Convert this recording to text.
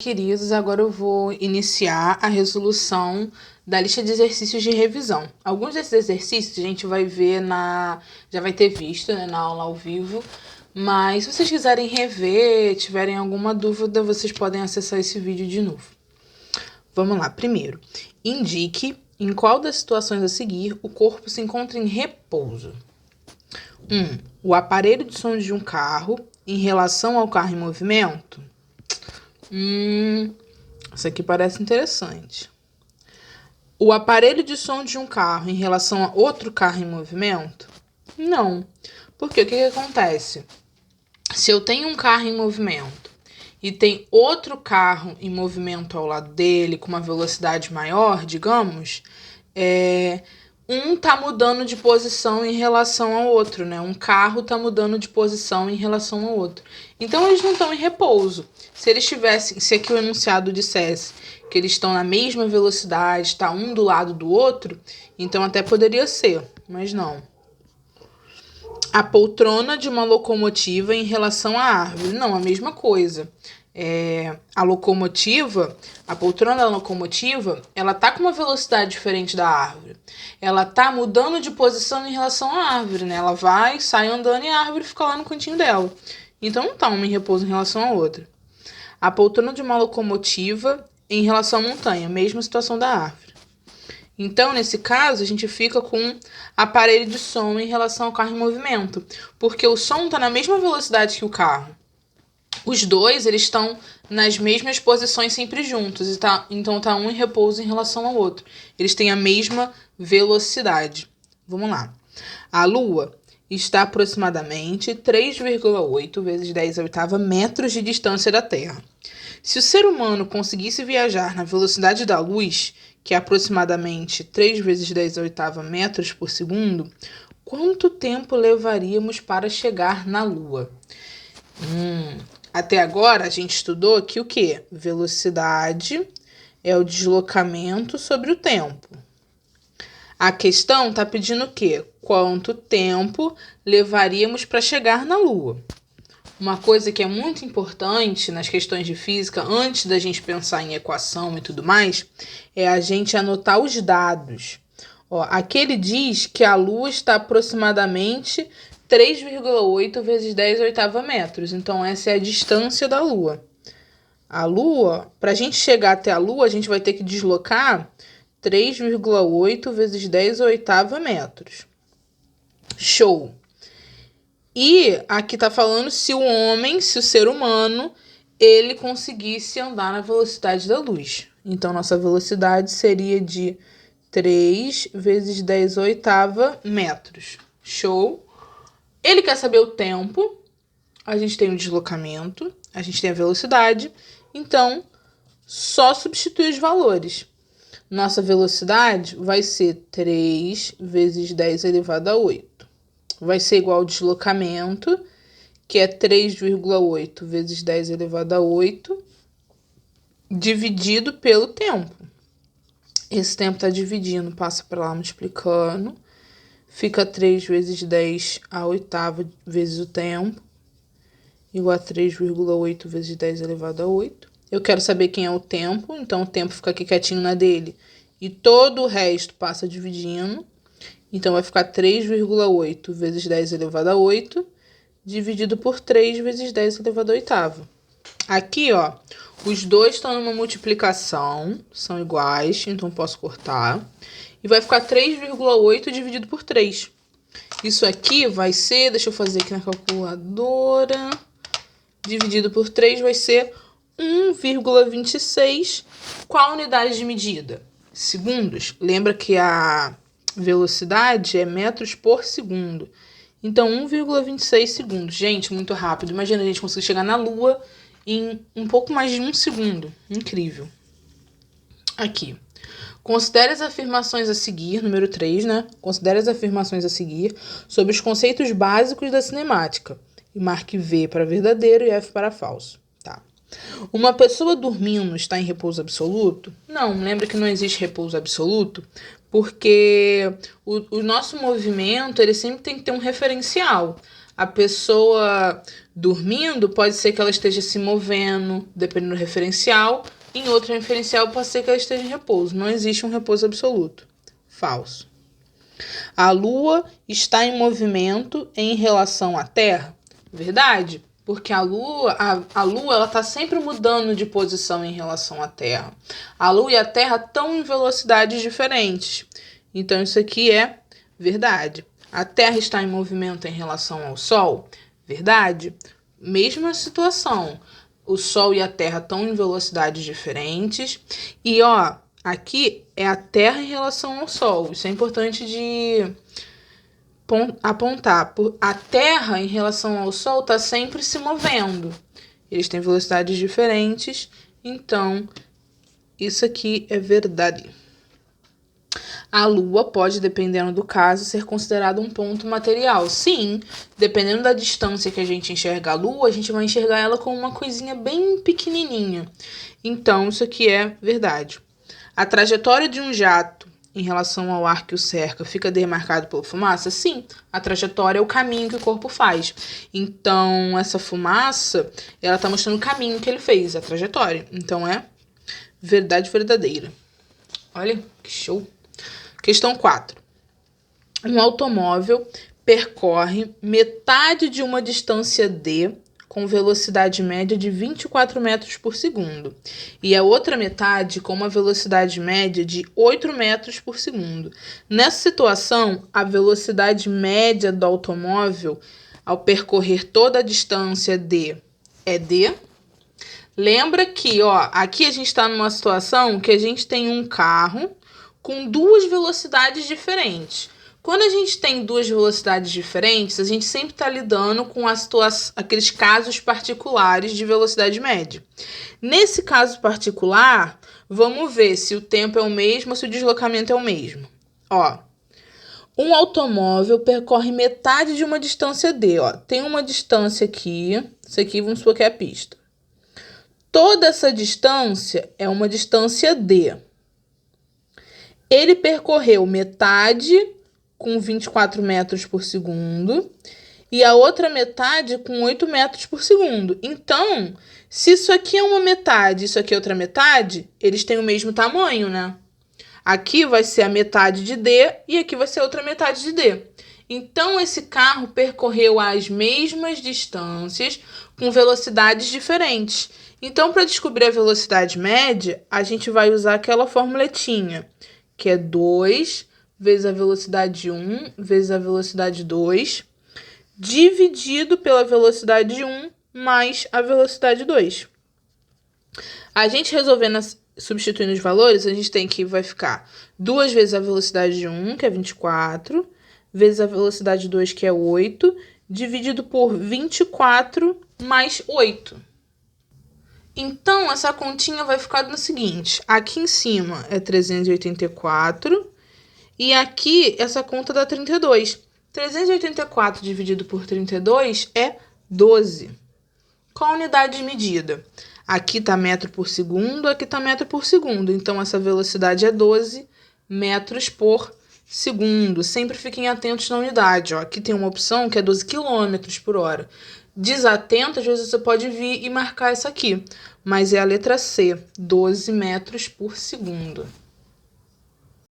Queridos, agora eu vou iniciar a resolução da lista de exercícios de revisão. Alguns desses exercícios a gente vai ver já vai ter visto, né, na aula ao vivo, mas se vocês quiserem rever, tiverem alguma dúvida, vocês podem acessar esse vídeo de novo. Vamos lá. Primeiro, indique em qual das situações a seguir o corpo se encontra em repouso. 1. O aparelho de som de um carro em relação ao carro em movimento. Isso aqui parece interessante. O aparelho de som de um carro em relação a outro carro em movimento? Não. Porque o que acontece? Se eu tenho um carro em movimento e tem outro carro em movimento ao lado dele com uma velocidade maior, digamos, um tá mudando de posição em relação ao outro, né? Um carro tá mudando de posição em relação ao outro. Então, eles não estão em repouso. Se aqui o enunciado dissesse que eles estão na mesma velocidade, tá um do lado do outro, então até poderia ser, mas não. A poltrona de uma locomotiva em relação à árvore. Não, a mesma coisa. A poltrona da locomotiva, ela tá com uma velocidade diferente da árvore. Ela tá mudando de posição em relação à árvore, né? Ela vai, sai andando e a árvore fica lá no cantinho dela. Então não tá uma em repouso em relação à outra. A poltrona de uma locomotiva em relação à montanha, mesma situação da árvore. Então, nesse caso, a gente fica com aparelho de som em relação ao carro em movimento, porque o som está na mesma velocidade que o carro. Os dois, eles estão nas mesmas posições sempre juntos, então tá um em repouso em relação ao outro. Eles têm a mesma velocidade. Vamos lá. A Lua está aproximadamente 3,8 vezes 10 a oitava metros de distância da Terra. Se o ser humano conseguisse viajar na velocidade da luz, que é aproximadamente 3 vezes 10 a oitava metros por segundo, quanto tempo levaríamos para chegar na Lua? Até agora a gente estudou que o quê? Velocidade é o deslocamento sobre o tempo. A questão está pedindo o quê? Quanto tempo levaríamos para chegar na Lua? Uma coisa que é muito importante nas questões de física, antes da gente pensar em equação e tudo mais, é a gente anotar os dados. Aqui ele diz que a Lua está aproximadamente 3,8 vezes 10 a oitava metros. Então, essa é a distância da Lua. A Lua, para a gente chegar até a Lua, a gente vai ter que deslocar 3,8 vezes 10 a oitava metros. Show! E aqui tá falando se o ser humano, ele conseguisse andar na velocidade da luz. Então, nossa velocidade seria de 3 vezes 10 a oitava metros. Show! Ele quer saber o tempo. A gente tem o deslocamento, a gente tem a velocidade. Então, só substituir os valores. Nossa velocidade vai ser 3 vezes 10 elevado a 8. Vai ser igual ao deslocamento, que é 3,8 vezes 10 elevado a 8, dividido pelo tempo. Esse tempo está dividindo, passa para lá multiplicando. Fica 3 vezes 10 a oitava vezes o tempo, igual a 3,8 vezes 10 elevado a 8. Eu quero saber quem é o tempo, então o tempo fica aqui quietinho na dele. E todo o resto passa dividindo. Então, vai ficar 3,8 vezes 10 elevado a 8, dividido por 3 vezes 10 elevado a oitava. Aqui, os dois estão numa multiplicação, são iguais, então posso cortar. E vai ficar 3,8 dividido por 3. Isso aqui vai ser, deixa eu fazer aqui na calculadora, dividido por 3 vai ser 1,26. Qual a unidade de medida? Segundos. Lembra que a velocidade é metros por segundo. Então, 1,26 segundos. Gente, muito rápido. Imagina a gente conseguir chegar na Lua em um pouco mais de 1 segundo. Incrível. Aqui. Considere as afirmações a seguir, número 3, né? Considere as afirmações a seguir sobre os conceitos básicos da cinemática. E marque V para verdadeiro e F para falso. Tá. Uma pessoa dormindo está em repouso absoluto? Não, lembra que não existe repouso absoluto? Porque o nosso movimento, ele sempre tem que ter um referencial. A pessoa dormindo pode ser que ela esteja se movendo, dependendo do referencial. Em outro referencial pode ser que ela esteja em repouso. Não existe um repouso absoluto. Falso. A Lua está em movimento em relação à Terra? Verdade, porque a Lua ela está sempre mudando de posição em relação à Terra. A Lua e a Terra estão em velocidades diferentes. Então isso aqui é verdade. A Terra está em movimento em relação ao Sol? Verdade. Mesma situação. O Sol e a Terra estão em velocidades diferentes. E, aqui é a Terra em relação ao Sol. Isso é importante de apontar. A Terra em relação ao Sol está sempre se movendo. Eles têm velocidades diferentes. Então, isso aqui é verdade. A Lua pode, dependendo do caso, ser considerada um ponto material. Sim, dependendo da distância que a gente enxerga a Lua, a gente vai enxergar ela como uma coisinha bem pequenininha. Então, isso aqui é verdade. A trajetória de um jato em relação ao ar que o cerca fica demarcado pela fumaça? Sim, a trajetória é o caminho que o corpo faz. Então, essa fumaça, ela está mostrando o caminho que ele fez, a trajetória. Então, é verdade verdadeira. Olha, que show! Questão 4. Um automóvel percorre metade de uma distância d com velocidade média de 24 metros por segundo e a outra metade com uma velocidade média de 8 metros por segundo. Nessa situação, a velocidade média do automóvel ao percorrer toda a distância d é d. Lembra que, aqui a gente está numa situação que a gente tem um carro com duas velocidades diferentes. Quando a gente tem duas velocidades diferentes, a gente sempre está lidando com aqueles casos particulares de velocidade média. Nesse caso particular, vamos ver se o tempo é o mesmo ou se o deslocamento é o mesmo. Um automóvel percorre metade de uma distância d. Tem uma distância aqui, isso aqui vamos supor que é a pista. Toda essa distância é uma distância d. Ele percorreu metade com 24 metros por segundo e a outra metade com 8 metros por segundo. Então, se isso aqui é uma metade e isso aqui é outra metade, eles têm o mesmo tamanho, né? Aqui vai ser a metade de D e aqui vai ser outra metade de D. Então, esse carro percorreu as mesmas distâncias com velocidades diferentes. Então, para descobrir a velocidade média, a gente vai usar aquela formuletinha, que é 2 vezes a velocidade 1 vezes a velocidade 2, dividido pela velocidade 1 mais a velocidade 2. A gente resolvendo, substituindo os valores, a gente tem que vai ficar 2 vezes a velocidade 1, que é 24, vezes a velocidade 2, que é 8, dividido por 24 mais 8. Então, essa continha vai ficar no seguinte. Aqui em cima é 384 e aqui essa conta dá 32. 384 dividido por 32 é 12. Qual a unidade de medida? Aqui está metro por segundo, aqui está metro por segundo. Então, essa velocidade é 12 metros por segundo. Sempre fiquem atentos na unidade. Aqui tem uma opção que é 12 quilômetros por hora. Desatento, às vezes você pode vir e marcar essa aqui. Mas é a letra C, 12 metros por segundo.